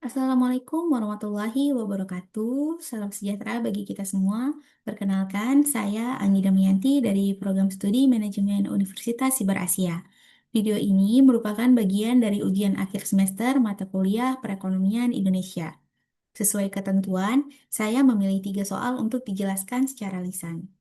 Assalamualaikum warahmatullahi wabarakatuh. Salam sejahtera bagi kita semua. Perkenalkan, saya Anggi Damayanti dari Program Studi Manajemen Universitas Sibar Asia. Video ini merupakan bagian dari ujian akhir semester mata kuliah Perekonomian Indonesia. Sesuai ketentuan, saya memilih 3 soal untuk dijelaskan secara lisan.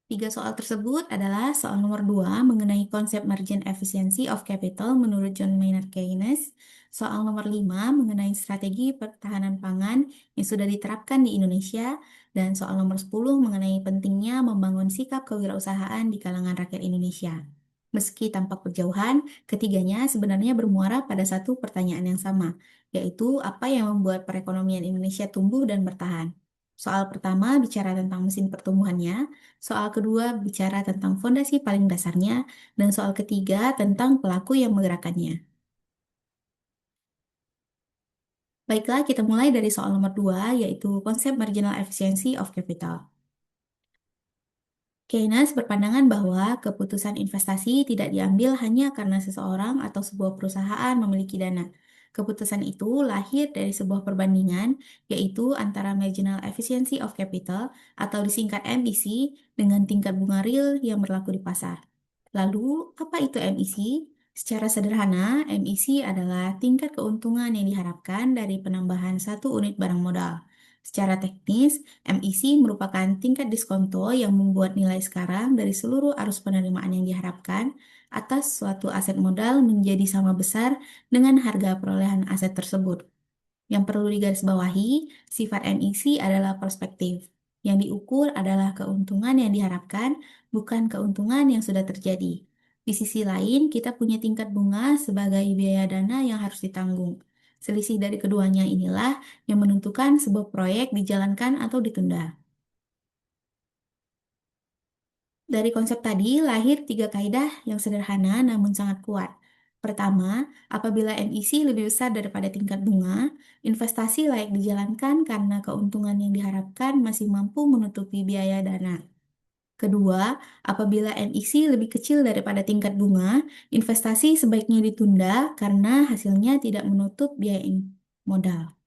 3 soal tersebut adalah soal nomor 2 mengenai konsep margin efficiency of capital menurut John Maynard Keynes, soal nomor 5 mengenai strategi pertahanan pangan yang sudah diterapkan di Indonesia, dan soal nomor 10 mengenai pentingnya membangun sikap kewirausahaan di kalangan rakyat Indonesia. Meski tampak berjauhan, ketiganya sebenarnya bermuara pada satu pertanyaan yang sama, yaitu apa yang membuat perekonomian Indonesia tumbuh dan bertahan. Soal pertama bicara tentang mesin pertumbuhannya, soal kedua bicara tentang fondasi paling dasarnya, dan soal ketiga tentang pelaku yang menggerakkannya. Baiklah, kita mulai dari soal nomor 2, yaitu konsep marginal efficiency of capital. Keynes berpandangan bahwa keputusan investasi tidak diambil hanya karena seseorang atau sebuah perusahaan memiliki dana. Keputusan itu lahir dari sebuah perbandingan, yaitu antara marginal efficiency of capital atau disingkat MIC dengan tingkat bunga real yang berlaku di pasar. Lalu, apa itu MIC? Secara sederhana, MIC adalah tingkat keuntungan yang diharapkan dari penambahan satu unit barang modal. Secara teknis, MIC merupakan tingkat diskonto yang membuat nilai sekarang dari seluruh arus penerimaan yang diharapkan atas suatu aset modal menjadi sama besar dengan harga perolehan aset tersebut. Yang perlu digarisbawahi, sifat MIC adalah perspektif. Yang diukur adalah keuntungan yang diharapkan, bukan keuntungan yang sudah terjadi. Di sisi lain, kita punya tingkat bunga sebagai biaya dana yang harus ditanggung. Selisih dari keduanya inilah yang menentukan sebuah proyek dijalankan atau ditunda. Dari konsep tadi lahir 3 kaidah yang sederhana namun sangat kuat. Pertama, apabila MIC lebih besar daripada tingkat bunga, investasi layak dijalankan karena keuntungan yang diharapkan masih mampu menutupi biaya dana. Kedua, apabila MIC lebih kecil daripada tingkat bunga, investasi sebaiknya ditunda karena hasilnya tidak menutup biaya modal.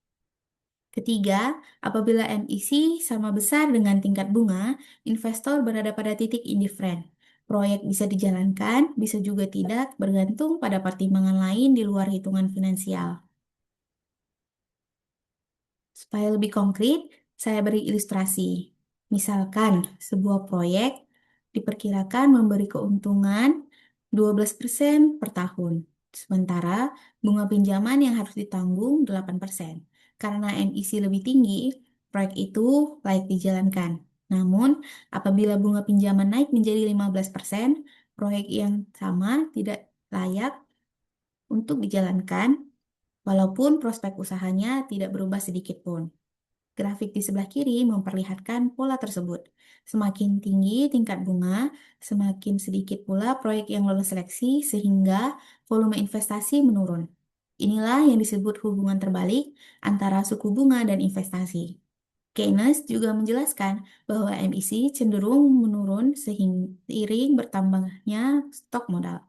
Ketiga, apabila MIC sama besar dengan tingkat bunga, investor berada pada titik indifferent. Proyek bisa dijalankan, bisa juga tidak, bergantung pada pertimbangan lain di luar hitungan finansial. Supaya lebih konkret, saya beri ilustrasi. Misalkan, sebuah proyek diperkirakan memberi keuntungan 12% per tahun. Sementara bunga pinjaman yang harus ditanggung 8%. Karena MIC lebih tinggi, proyek itu layak dijalankan. Namun, apabila bunga pinjaman naik menjadi 15%, proyek yang sama tidak layak untuk dijalankan, walaupun prospek usahanya tidak berubah sedikit pun. Grafik di sebelah kiri memperlihatkan pola tersebut. Semakin tinggi tingkat bunga, semakin sedikit pula proyek yang lolos seleksi sehingga volume investasi menurun. Inilah yang disebut hubungan terbalik antara suku bunga dan investasi. Keynes juga menjelaskan bahwa MIC cenderung menurun seiring bertambahnya stok modal.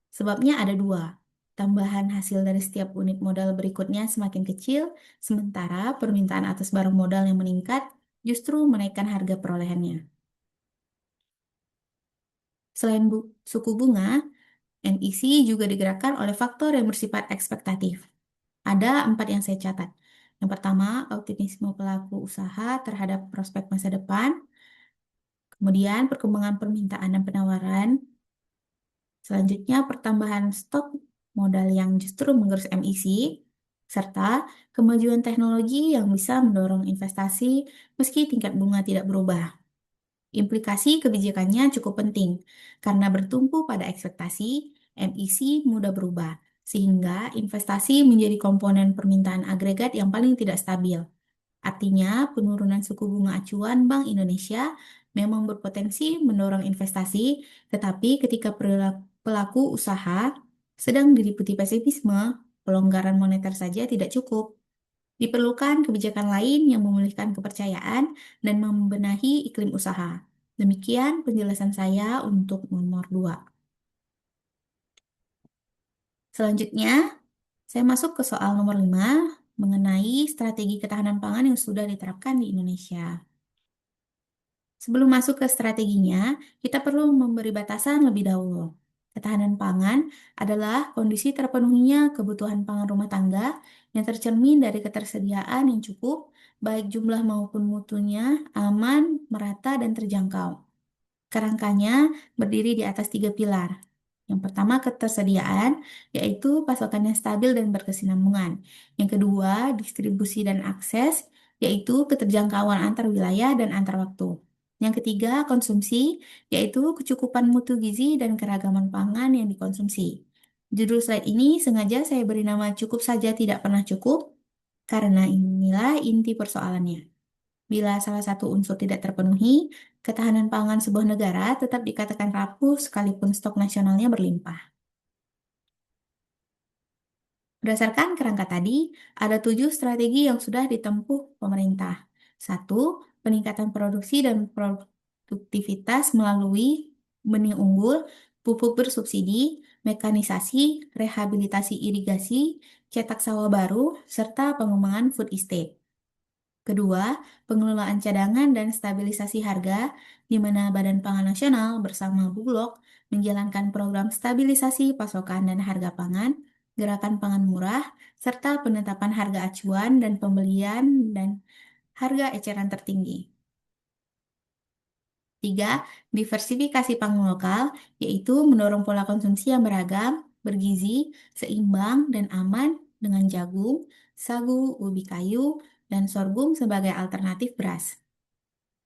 Sebabnya ada dua. Tambahan hasil dari setiap unit modal berikutnya semakin kecil, sementara permintaan atas barang modal yang meningkat justru menaikkan harga perolehannya. Selain suku bunga, MIC juga digerakkan oleh faktor yang bersifat ekspektatif. Ada 4 yang saya catat. Yang pertama, optimisme pelaku usaha terhadap prospek masa depan. Kemudian, perkembangan permintaan dan penawaran. Selanjutnya, pertambahan stok modal yang justru menggerus MIC, serta kemajuan teknologi yang bisa mendorong investasi meski tingkat bunga tidak berubah. Implikasi kebijakannya cukup penting, karena bertumpu pada ekspektasi, MIC mudah berubah, sehingga investasi menjadi komponen permintaan agregat yang paling tidak stabil. Artinya, penurunan suku bunga acuan Bank Indonesia memang berpotensi mendorong investasi, tetapi ketika pelaku usaha sedang diliputi pesimisme, pelonggaran moneter saja tidak cukup. Diperlukan kebijakan lain yang memulihkan kepercayaan dan membenahi iklim usaha. Demikian penjelasan saya untuk nomor 2. Selanjutnya, Saya masuk ke soal nomor 5 mengenai strategi ketahanan pangan yang sudah diterapkan di Indonesia. Sebelum masuk ke strateginya, kita perlu memberi batasan lebih dahulu. Ketahanan pangan adalah kondisi terpenuhinya kebutuhan pangan rumah tangga yang tercermin dari ketersediaan yang cukup, baik jumlah maupun mutunya, aman, merata, dan terjangkau. Kerangkanya berdiri di atas tiga pilar. Yang pertama, ketersediaan, yaitu pasokan yang stabil dan berkesinambungan. Yang kedua, distribusi dan akses, yaitu keterjangkauan antar wilayah dan antar waktu. Yang ketiga, konsumsi, yaitu kecukupan mutu gizi dan keragaman pangan yang dikonsumsi. Judul slide ini sengaja saya beri nama cukup saja tidak pernah cukup, karena inilah inti persoalannya. Bila salah satu unsur tidak terpenuhi, ketahanan pangan sebuah negara tetap dikatakan rapuh sekalipun stok nasionalnya berlimpah. Berdasarkan kerangka tadi, ada 7 strategi yang sudah ditempuh pemerintah. Satu, peningkatan produksi dan produktivitas melalui benih unggul, pupuk bersubsidi, mekanisasi, rehabilitasi irigasi, cetak sawah baru, serta pengembangan food estate. Kedua, pengelolaan cadangan dan stabilisasi harga, di mana Badan Pangan Nasional bersama Bulog menjalankan program stabilisasi pasokan dan harga pangan, gerakan pangan murah, serta penetapan harga acuan dan pembelian dan harga eceran tertinggi. Tiga, diversifikasi pangan lokal, yaitu mendorong pola konsumsi yang beragam, bergizi, seimbang, dan aman dengan jagung, sagu, ubi kayu, dan sorghum sebagai alternatif beras.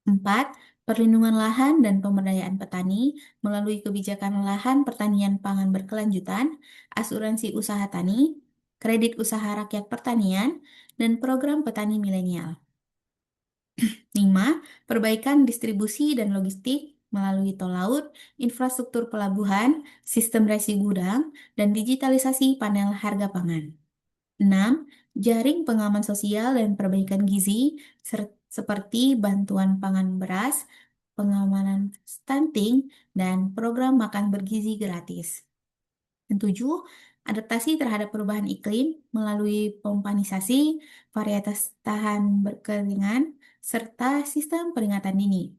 Empat, perlindungan lahan dan pemberdayaan petani melalui kebijakan lahan pertanian pangan berkelanjutan, asuransi usaha tani, kredit usaha rakyat pertanian, dan program petani milenial. 5. Perbaikan distribusi dan logistik melalui tol laut, infrastruktur pelabuhan, sistem resi gudang, dan digitalisasi panel harga pangan. 6. Jaring pengaman sosial dan perbaikan gizi seperti bantuan pangan beras, pengamanan stunting, dan program makan bergizi gratis. Dan 7. Adaptasi terhadap perubahan iklim melalui pompanisasi, varietas tahan berkeringan, serta sistem peringatan dini.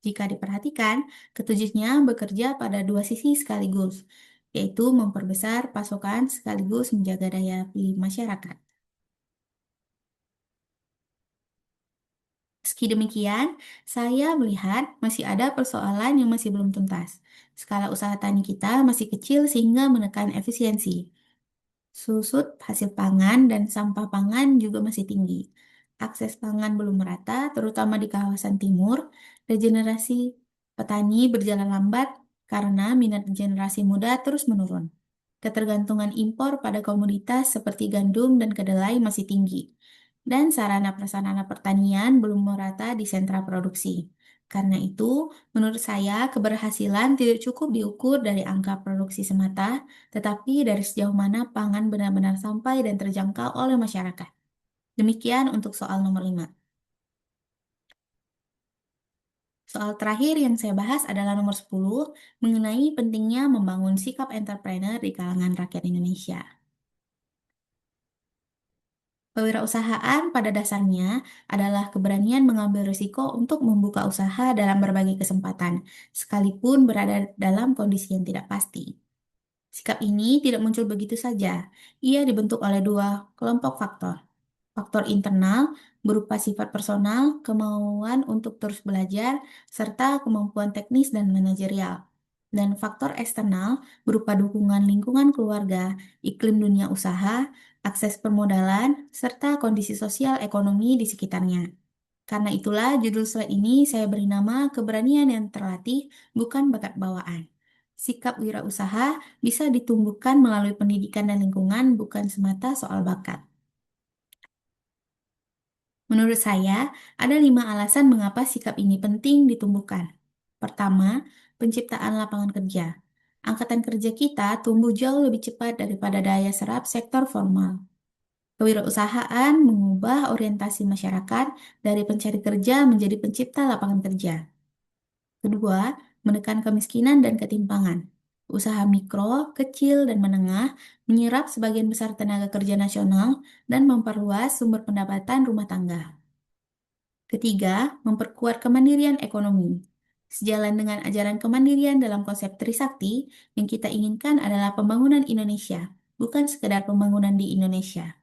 Jika diperhatikan, ketujuhnya bekerja pada dua sisi sekaligus, yaitu memperbesar pasokan sekaligus menjaga daya beli masyarakat. Meski demikian, saya melihat masih ada persoalan yang masih belum tuntas. Skala usaha tani kita masih kecil sehingga menekan efisiensi. Susut hasil pangan dan sampah pangan juga masih tinggi. Akses pangan belum merata, terutama di kawasan timur. Regenerasi petani berjalan lambat karena minat generasi muda terus menurun. Ketergantungan impor pada komoditas seperti gandum dan kedelai masih tinggi. Dan sarana prasarana pertanian belum merata di sentra produksi. Karena itu, menurut saya, keberhasilan tidak cukup diukur dari angka produksi semata, tetapi dari sejauh mana pangan benar-benar sampai dan terjangkau oleh masyarakat. Demikian untuk soal nomor 5. Soal terakhir yang saya bahas adalah nomor 10, mengenai pentingnya membangun sikap entrepreneur di kalangan rakyat Indonesia. Kewirausahaan pada dasarnya adalah keberanian mengambil risiko untuk membuka usaha dalam berbagai kesempatan, sekalipun berada dalam kondisi yang tidak pasti. Sikap ini tidak muncul begitu saja. Ia dibentuk oleh dua kelompok faktor. Faktor internal berupa sifat personal, kemauan untuk terus belajar, serta kemampuan teknis dan manajerial. Dan faktor eksternal berupa dukungan lingkungan keluarga, iklim dunia usaha, akses permodalan, serta kondisi sosial ekonomi di sekitarnya. Karena itulah judul slide ini saya beri nama keberanian yang terlatih, bukan bakat bawaan. Sikap wirausaha bisa ditumbuhkan melalui pendidikan dan lingkungan, bukan semata soal bakat. Menurut saya, ada 5 alasan mengapa sikap ini penting ditumbuhkan. Pertama, penciptaan lapangan kerja. Angkatan kerja kita tumbuh jauh lebih cepat daripada daya serap sektor formal. Kewirausahaan mengubah orientasi masyarakat dari pencari kerja menjadi pencipta lapangan kerja. Kedua, menekan kemiskinan dan ketimpangan. Usaha mikro, kecil, dan menengah menyerap sebagian besar tenaga kerja nasional dan memperluas sumber pendapatan rumah tangga. Ketiga, memperkuat kemandirian ekonomi. Sejalan dengan ajaran kemandirian dalam konsep Trisakti, yang kita inginkan adalah pembangunan Indonesia, bukan sekedar pembangunan di Indonesia.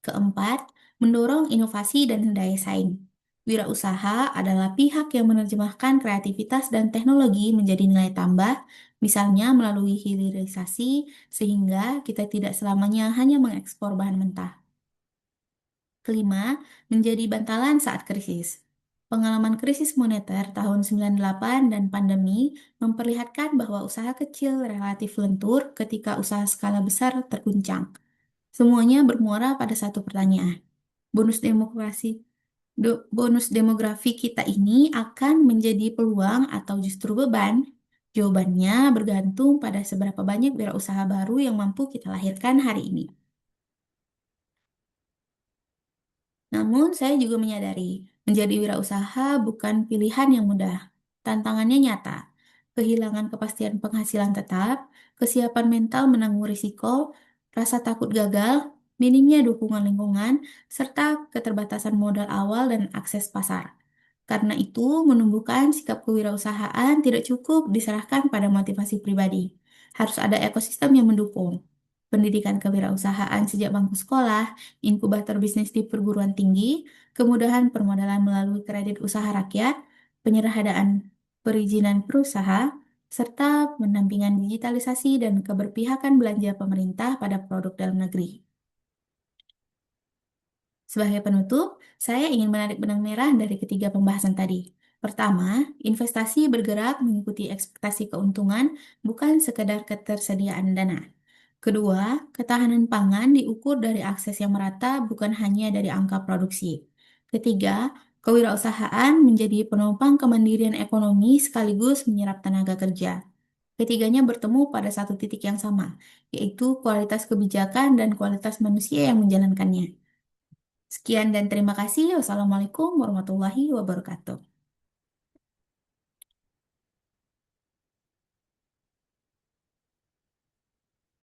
Keempat, mendorong inovasi dan daya saing. Wirausaha adalah pihak yang menerjemahkan kreativitas dan teknologi menjadi nilai tambah, misalnya melalui hilirisasi, sehingga kita tidak selamanya hanya mengekspor bahan mentah. Kelima, menjadi bantalan saat krisis. Pengalaman krisis moneter tahun 98 dan pandemi memperlihatkan bahwa usaha kecil relatif lentur ketika usaha skala besar terguncang. Semuanya bermuara pada satu pertanyaan. Bonus demokrasi, bonus demografi kita ini akan menjadi peluang atau justru beban? Jawabannya bergantung pada seberapa banyak wirausaha baru yang mampu kita lahirkan hari ini. Namun, saya juga menyadari, menjadi wirausaha bukan pilihan yang mudah. Tantangannya nyata. Kehilangan kepastian penghasilan tetap, kesiapan mental menanggung risiko, rasa takut gagal, minimnya dukungan lingkungan, serta keterbatasan modal awal dan akses pasar. Karena itu, menumbuhkan sikap kewirausahaan tidak cukup diserahkan pada motivasi pribadi. Harus ada ekosistem yang mendukung. Pendidikan kewirausahaan sejak bangku sekolah, inkubator bisnis di perguruan tinggi, kemudahan permodalan melalui kredit usaha rakyat, penyederhanaan perizinan berusaha, serta pendampingan digitalisasi dan keberpihakan belanja pemerintah pada produk dalam negeri. Sebagai penutup, saya ingin menarik benang merah dari ketiga pembahasan tadi. Pertama, investasi bergerak mengikuti ekspektasi keuntungan, bukan sekedar ketersediaan dana. Kedua, ketahanan pangan diukur dari akses yang merata, bukan hanya dari angka produksi. Ketiga, kewirausahaan menjadi penopang kemandirian ekonomi sekaligus menyerap tenaga kerja. Ketiganya bertemu pada satu titik yang sama, yaitu kualitas kebijakan dan kualitas manusia yang menjalankannya. Sekian dan terima kasih. Wassalamualaikum warahmatullahi wabarakatuh.